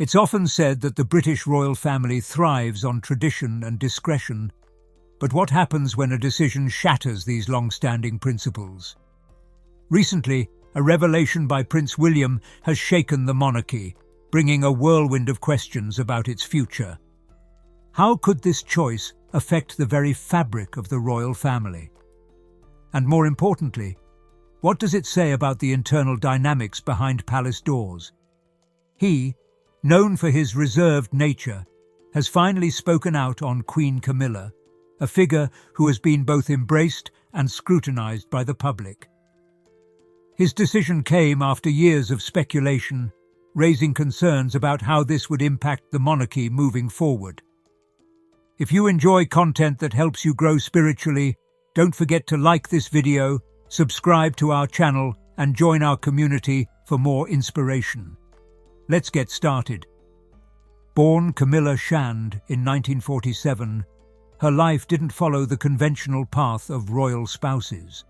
It's often said that the British royal family thrives on tradition and discretion, but what happens when a decision shatters these long-standing principles? Recently, a revelation by Prince William has shaken the monarchy, bringing a whirlwind of questions about its future. How could this choice affect the very fabric of the royal family? And more importantly, what does it say about the internal dynamics behind palace doors? He, known for his reserved nature, has finally spoken out on Queen Camilla, a figure who has been both embraced and scrutinized by the public. His decision came after years of speculation, raising concerns about how this would impact the monarchy moving forward. If you enjoy content that helps you grow spiritually, don't forget to like this video, subscribe to our channel, and join our community for more inspiration. Let's get started. Born Camilla Shand in 1947, her life didn't follow the conventional path of royal spouses.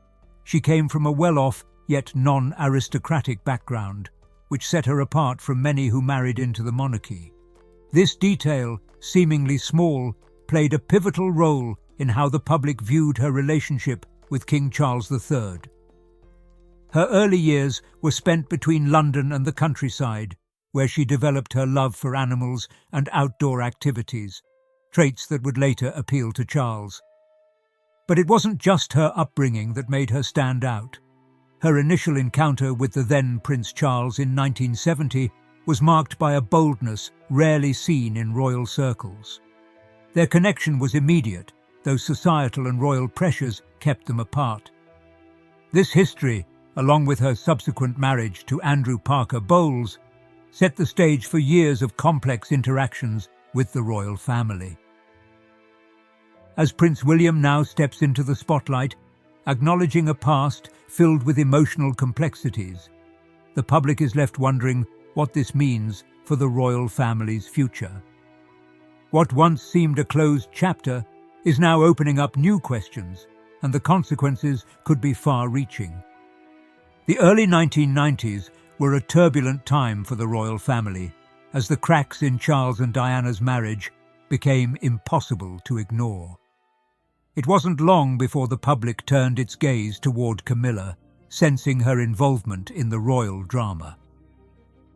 She came from a well-off yet non-aristocratic background, which set her apart from many who married into the monarchy. This detail, seemingly small, played a pivotal role in how the public viewed her relationship with King Charles III. Her early years were spent between London and the countryside, where she developed her love for animals and outdoor activities, traits that would later appeal to Charles. But it wasn't just her upbringing that made her stand out. Her initial encounter with the then Prince Charles in 1970 was marked by a boldness rarely seen in royal circles. Their connection was immediate, though societal and royal pressures kept them apart. This history, along with her subsequent marriage to Andrew Parker Bowles, set the stage for years of complex interactions with the royal family. As Prince William now steps into the spotlight, acknowledging a past filled with emotional complexities, the public is left wondering what this means for the royal family's future. What once seemed a closed chapter is now opening up new questions, and the consequences could be far-reaching. The early 1990s were a turbulent time for the royal family, as the cracks in Charles and Diana's marriage became impossible to ignore. It wasn't long before the public turned its gaze toward Camilla, sensing her involvement in the royal drama.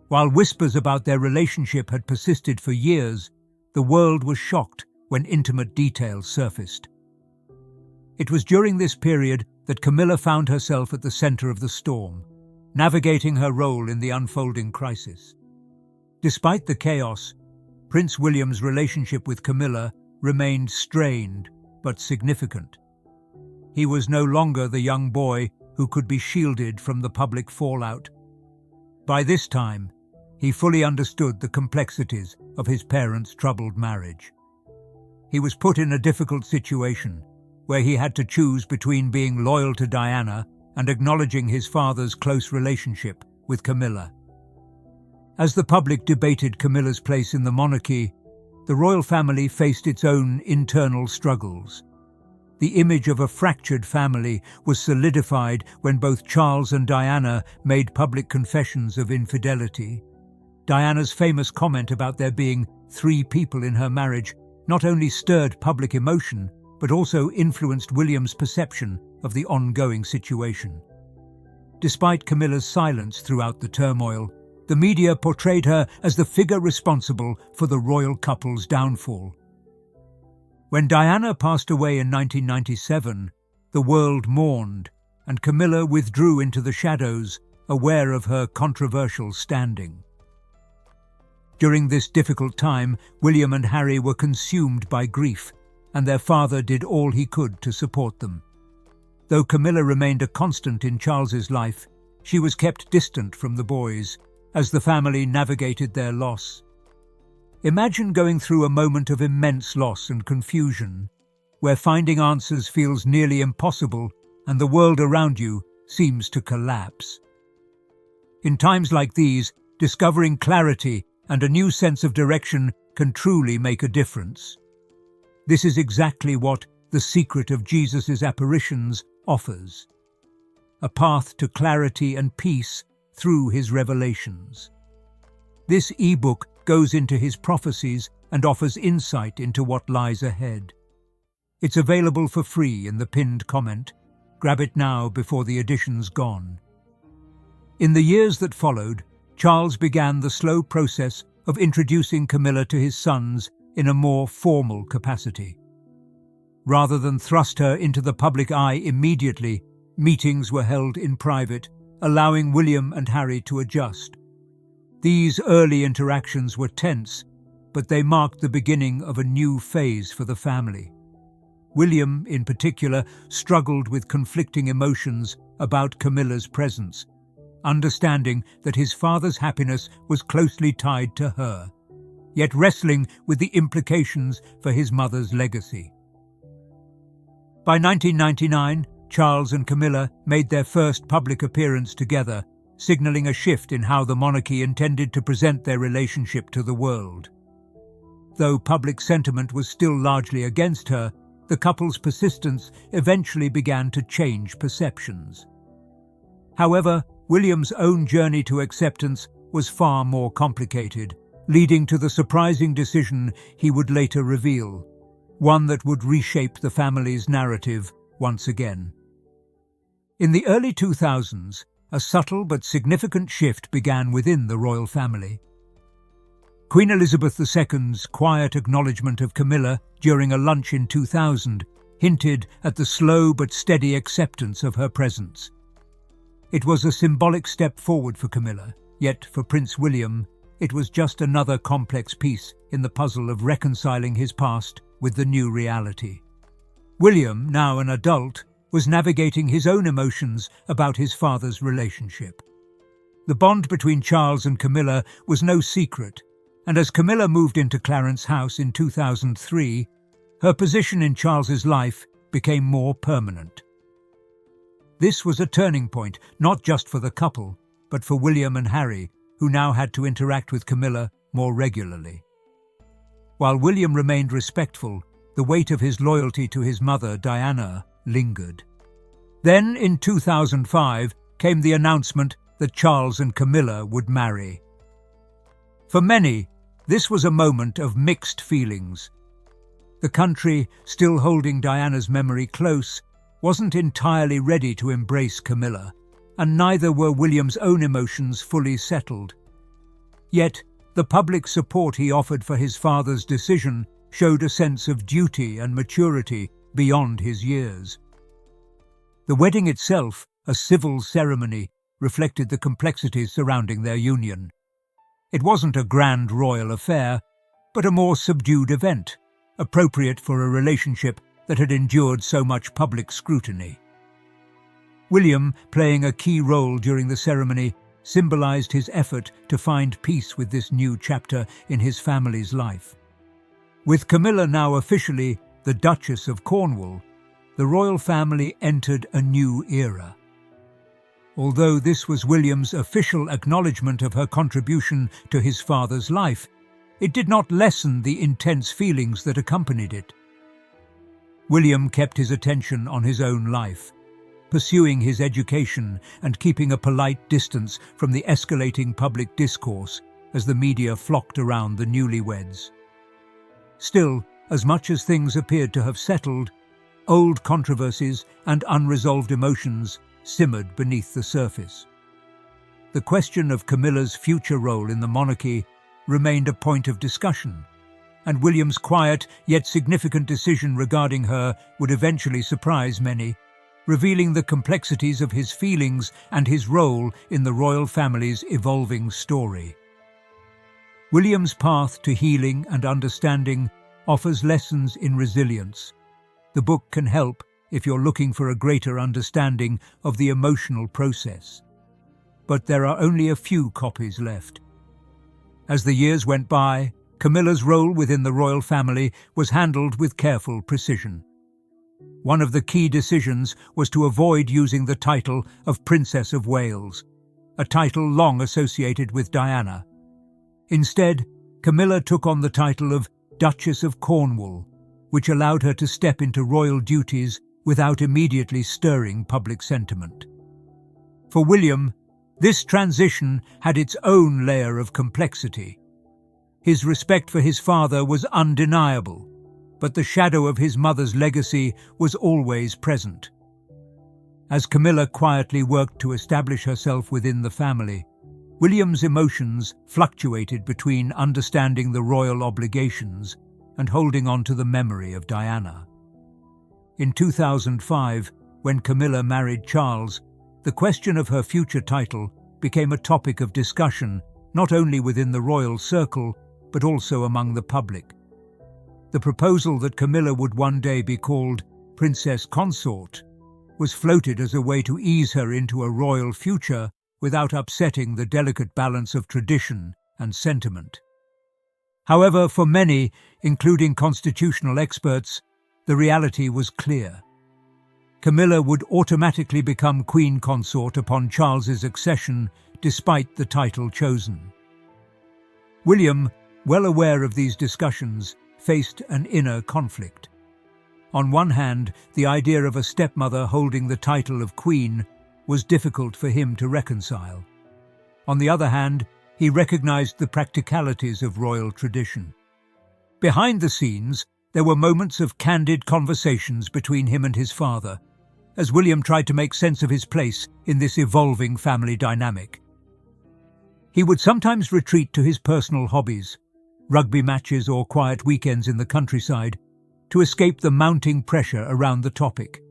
While whispers about their relationship had persisted for years, the world was shocked when intimate details surfaced. It was during this period that Camilla found herself at the center of the storm, navigating her role in the unfolding crisis. Despite the chaos, Prince William's relationship with Camilla remained strained but significant. He was no longer the young boy who could be shielded from the public fallout. By this time, he fully understood the complexities of his parents' troubled marriage. He was put in a difficult situation where he had to choose between being loyal to Diana and acknowledging his father's close relationship with Camilla. As the public debated Camilla's place in the monarchy, the royal family faced its own internal struggles. The image of a fractured family was solidified when both Charles and Diana made public confessions of infidelity. Diana's famous comment about there being 3 people in her marriage not only stirred public emotion, but also influenced William's perception of the ongoing situation. Despite Camilla's silence throughout the turmoil, the media portrayed her as the figure responsible for the royal couple's downfall. When Diana passed away in 1997, the world mourned, and Camilla withdrew into the shadows, aware of her controversial standing. During this difficult time, William and Harry were consumed by grief, and their father did all he could to support them. Though Camilla remained a constant in Charles's life, she was kept distant from the boys as the family navigated their loss. Imagine going through a moment of immense loss and confusion, where finding answers feels nearly impossible and the world around you seems to collapse. In times like these, discovering clarity and a new sense of direction can truly make a difference. This is exactly what The Secret of Jesus' Apparitions offers: a path to clarity and peace through his revelations. This ebook goes into his prophecies and offers insight into what lies ahead. It's available for free in the pinned comment. Grab it now before the edition's gone. In the years that followed, Charles began the slow process of introducing Camilla to his sons in a more formal capacity. Rather than thrust her into the public eye immediately, meetings were held in private, allowing William and Harry to adjust. These early interactions were tense, but they marked the beginning of a new phase for the family. William, in particular, struggled with conflicting emotions about Camilla's presence, understanding that his father's happiness was closely tied to her, yet wrestling with the implications for his mother's legacy. By 1999, Charles and Camilla made their first public appearance together, signalling a shift in how the monarchy intended to present their relationship to the world. Though public sentiment was still largely against her, the couple's persistence eventually began to change perceptions. However, William's own journey to acceptance was far more complicated, leading to the surprising decision he would later reveal, one that would reshape the family's narrative once again. In the early 2000s, a subtle but significant shift began within the royal family. Queen Elizabeth II's quiet acknowledgement of Camilla during a lunch in 2000 hinted at the slow but steady acceptance of her presence. It was a symbolic step forward for Camilla, yet for Prince William, it was just another complex piece in the puzzle of reconciling his past with the new reality. William, now an adult, was navigating his own emotions about his father's relationship. The bond between Charles and Camilla was no secret, and as Camilla moved into Clarence House in 2003, her position in Charles's life became more permanent. This was a turning point, not just for the couple, but for William and Harry, who now had to interact with Camilla more regularly. While William remained respectful, the weight of his loyalty to his mother, Diana, lingered. Then, in 2005, came the announcement that Charles and Camilla would marry. For many, this was a moment of mixed feelings. The country, still holding Diana's memory close, wasn't entirely ready to embrace Camilla, and neither were William's own emotions fully settled. Yet, the public support he offered for his father's decision showed a sense of duty and maturity beyond his years. The wedding itself, a civil ceremony, reflected the complexities surrounding their union. It wasn't a grand royal affair, but a more subdued event, appropriate for a relationship that had endured so much public scrutiny. William, playing a key role during the ceremony, symbolized his effort to find peace with this new chapter in his family's life. With Camilla now officially the Duchess of Cornwall, the royal family entered a new era. Although this was William's official acknowledgement of her contribution to his father's life, it did not lessen the intense feelings that accompanied it. William kept his attention on his own life, pursuing his education and keeping a polite distance from the escalating public discourse as the media flocked around the newlyweds. Still, as much as things appeared to have settled, old controversies and unresolved emotions simmered beneath the surface. The question of Camilla's future role in the monarchy remained a point of discussion, and William's quiet yet significant decision regarding her would eventually surprise many, revealing the complexities of his feelings and his role in the royal family's evolving story. William's path to healing and understanding offers lessons in resilience. The book can help if you're looking for a greater understanding of the emotional process. But there are only a few copies left. As the years went by, Camilla's role within the royal family was handled with careful precision. One of the key decisions was to avoid using the title of Princess of Wales, a title long associated with Diana. Instead, Camilla took on the title of Duchess of Cornwall, which allowed her to step into royal duties without immediately stirring public sentiment. For William, this transition had its own layer of complexity. His respect for his father was undeniable, but the shadow of his mother's legacy was always present. As Camilla quietly worked to establish herself within the family, William's emotions fluctuated between understanding the royal obligations and holding on to the memory of Diana. In 2005, when Camilla married Charles, the question of her future title became a topic of discussion not only within the royal circle, but also among the public. The proposal that Camilla would one day be called Princess Consort was floated as a way to ease her into a royal future without upsetting the delicate balance of tradition and sentiment. However, for many, including constitutional experts, the reality was clear. Camilla would automatically become Queen Consort upon Charles's accession, despite the title chosen. William, well aware of these discussions, faced an inner conflict. On one hand, the idea of a stepmother holding the title of Queen was difficult for him to reconcile. On the other hand, he recognized the practicalities of royal tradition. Behind the scenes, there were moments of candid conversations between him and his father, as William tried to make sense of his place in this evolving family dynamic. He would sometimes retreat to his personal hobbies, rugby matches or quiet weekends in the countryside, to escape the mounting pressure around the topic.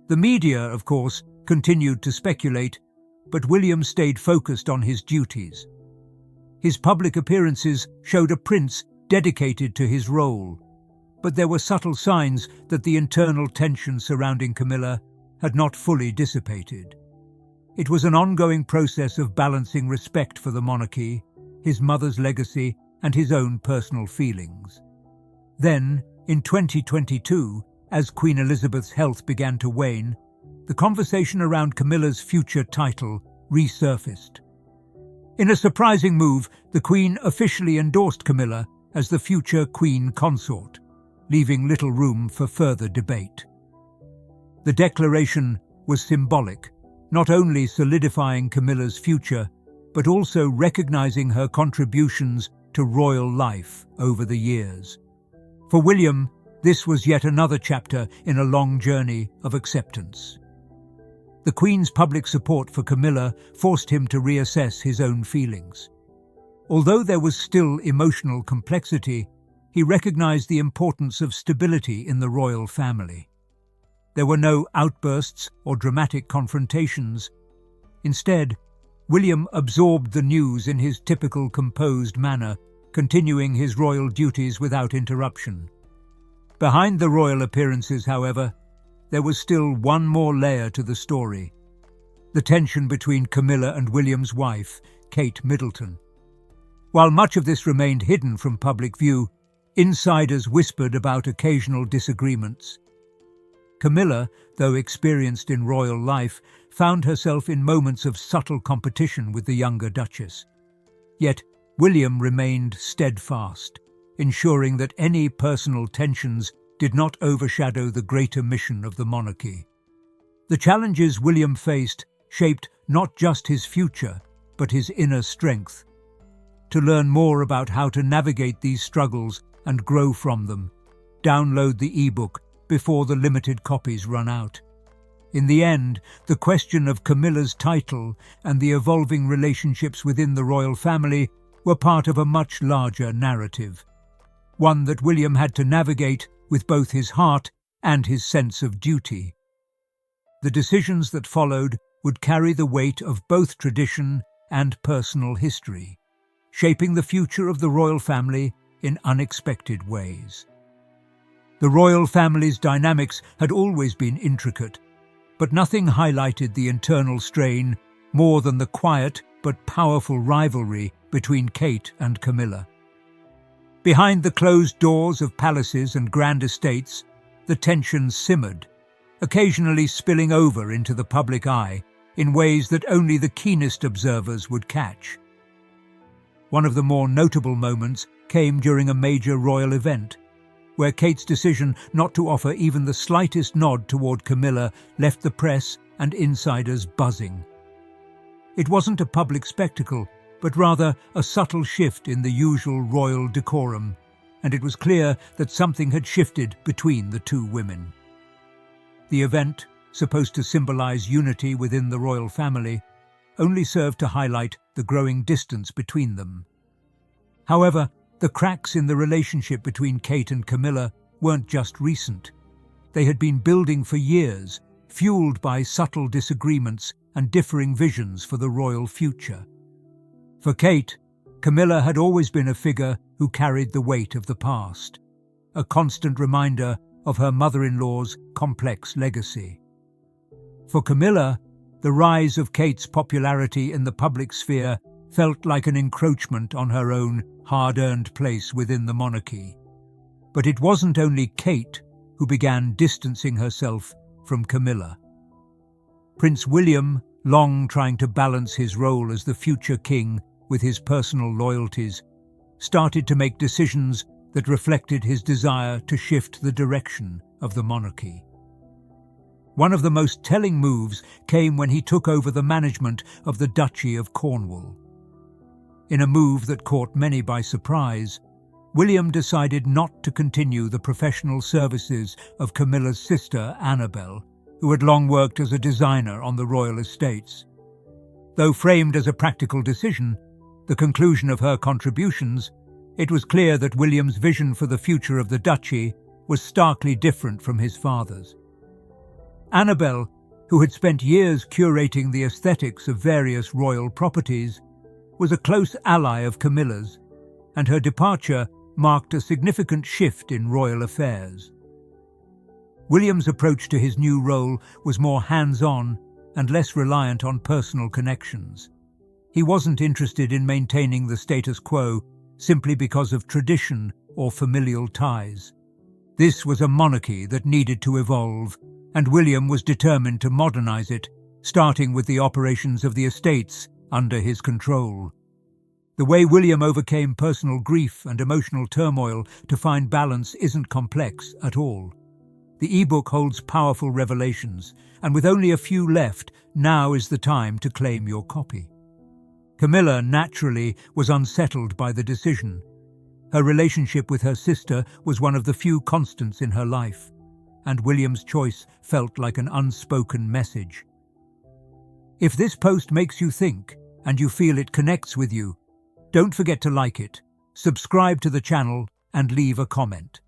The media, of course, continued to speculate, but William stayed focused on his duties. His public appearances showed a prince dedicated to his role, but there were subtle signs that the internal tension surrounding Camilla had not fully dissipated. It was an ongoing process of balancing respect for the monarchy, his mother's legacy, and his own personal feelings. Then, in 2022, as Queen Elizabeth's health began to wane, the conversation around Camilla's future title resurfaced. In a surprising move, the Queen officially endorsed Camilla as the future Queen Consort, leaving little room for further debate. The declaration was symbolic, not only solidifying Camilla's future, but also recognizing her contributions to royal life over the years. For William, this was yet another chapter in a long journey of acceptance. The Queen's public support for Camilla forced him to reassess his own feelings. Although there was still emotional complexity, he recognized the importance of stability in the royal family. There were no outbursts or dramatic confrontations. Instead, William absorbed the news in his typical composed manner, continuing his royal duties without interruption. Behind the royal appearances, however, there was still one more layer to the story: the tension between Camilla and William's wife, Kate Middleton. While much of this remained hidden from public view, insiders whispered about occasional disagreements. Camilla, though experienced in royal life, found herself in moments of subtle competition with the younger Duchess. Yet William remained steadfast, ensuring that any personal tensions did not overshadow the greater mission of the monarchy. The challenges William faced shaped not just his future, but his inner strength. To learn more about how to navigate these struggles and grow from them, download the ebook before the limited copies run out. In the end, the question of Camilla's title and the evolving relationships within the royal family were part of a much larger narrative, one that William had to navigate with both his heart and his sense of duty. The decisions that followed would carry the weight of both tradition and personal history, shaping the future of the royal family in unexpected ways. The royal family's dynamics had always been intricate, but nothing highlighted the internal strain more than the quiet but powerful rivalry between Kate and Camilla. Behind the closed doors of palaces and grand estates, the tensions simmered, occasionally spilling over into the public eye in ways that only the keenest observers would catch. One of the more notable moments came during a major royal event, where Kate's decision not to offer even the slightest nod toward Camilla left the press and insiders buzzing. It wasn't a public spectacle, but rather a subtle shift in the usual royal decorum, and it was clear that something had shifted between the two women. The event, supposed to symbolize unity within the royal family, only served to highlight the growing distance between them. However, the cracks in the relationship between Kate and Camilla weren't just recent. They had been building for years, fueled by subtle disagreements and differing visions for the royal future. For Kate, Camilla had always been a figure who carried the weight of the past, a constant reminder of her mother-in-law's complex legacy. For Camilla, the rise of Kate's popularity in the public sphere felt like an encroachment on her own hard-earned place within the monarchy. But it wasn't only Kate who began distancing herself from Camilla. Prince William, long trying to balance his role as the future king with his personal loyalties, started to make decisions that reflected his desire to shift the direction of the monarchy. One of the most telling moves came when he took over the management of the Duchy of Cornwall. In a move that caught many by surprise, William decided not to continue the professional services of Camilla's sister, Annabel, who had long worked as a designer on the royal estates. Though framed as a practical decision, the conclusion of her contributions, it was clear that William's vision for the future of the duchy was starkly different from his father's. Annabel, who had spent years curating the aesthetics of various royal properties, was a close ally of Camilla's, and her departure marked a significant shift in royal affairs. William's approach to his new role was more hands-on and less reliant on personal connections. He wasn't interested in maintaining the status quo simply because of tradition or familial ties. This was a monarchy that needed to evolve, and William was determined to modernize it, starting with the operations of the estates under his control. The way William overcame personal grief and emotional turmoil to find balance isn't complex at all. The ebook holds powerful revelations, and with only a few left, now is the time to claim your copy. Camilla, naturally, was unsettled by the decision. Her relationship with her sister was one of the few constants in her life, and William's choice felt like an unspoken message. If this post makes you think, and you feel it connects with you, don't forget to like it, subscribe to the channel, and leave a comment.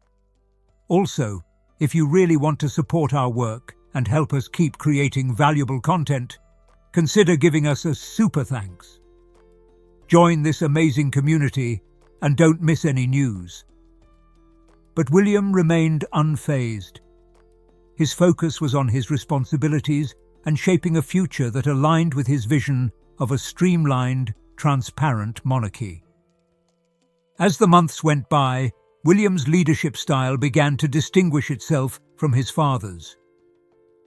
Also, if you really want to support our work and help us keep creating valuable content, consider giving us a super thanks. Join this amazing community and don't miss any news. But William remained unfazed. His focus was on his responsibilities and shaping a future that aligned with his vision of a streamlined, transparent monarchy. As the months went by, William's leadership style began to distinguish itself from his father's.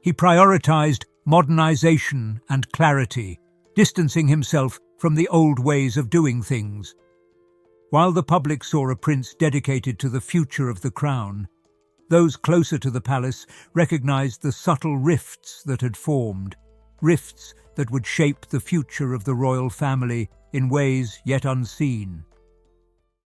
He prioritized modernization and clarity, distancing himself from the old ways of doing things. While the public saw a prince dedicated to the future of the crown, those closer to the palace recognized the subtle rifts that had formed, rifts that would shape the future of the royal family in ways yet unseen.